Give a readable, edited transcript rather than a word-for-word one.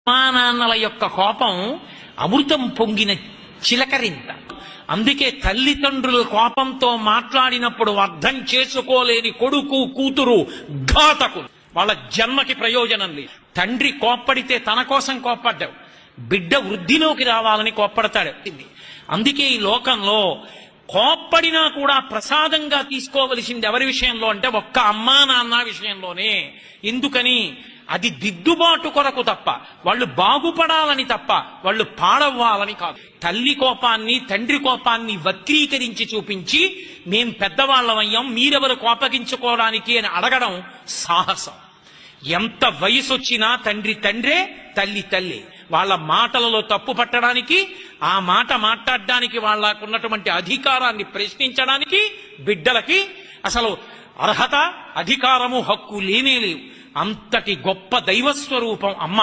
అమ్మానాన్నల యొక్క కోపం అమృతం పొంగిన చిలకరింత. అందుకే తల్లిదండ్రుల కోపంతో మాట్లాడినప్పుడు అర్థం చేసుకోలేని కొడుకు కూతురు ఘాతకులు, వాళ్ళ జన్మకి ప్రయోజనం లేదు. తండ్రి కోప్పడితే తన కోసం కోప్పడ్డావు, బిడ్డ వృద్ధిలోకి రావాలని కోప్పడతాడు. అందుకే ఈ లోకంలో కోప్పడినా కూడా ప్రసాదంగా తీసుకోవలసింది ఎవరి విషయంలో అంటే ఒక్క అమ్మా నాన్న విషయంలోనే. ఎందుకని? అది దిద్దుబాటు కొరకు తప్ప, వాళ్ళు బాగుపడాలని తప్ప, వాళ్ళు పాడవ్వాలని కాదు. తల్లి కోపాన్ని తండ్రి కోపాన్ని వక్రీకరించి చూపించి మేం పెద్దవాళ్ళమయ్యాం మీరెవరు కోపగించుకోవడానికి అని అడగడం సాహసం. ఎంత వయసు వచ్చినా తండ్రి తండ్రే, తల్లి తల్లి. వాళ్ళ మాటలలో తప్పు పట్టడానికి, ఆ మాట మాట్లాడడానికి, వాళ్ళకున్నటువంటి అధికారాన్ని ప్రశ్నించడానికి బిడ్డలకి అసలు అర్హత, అధికారము, హక్కు లేనే లేవు. అంతటి గొప్ప దైవస్వరూపం అమ్మ.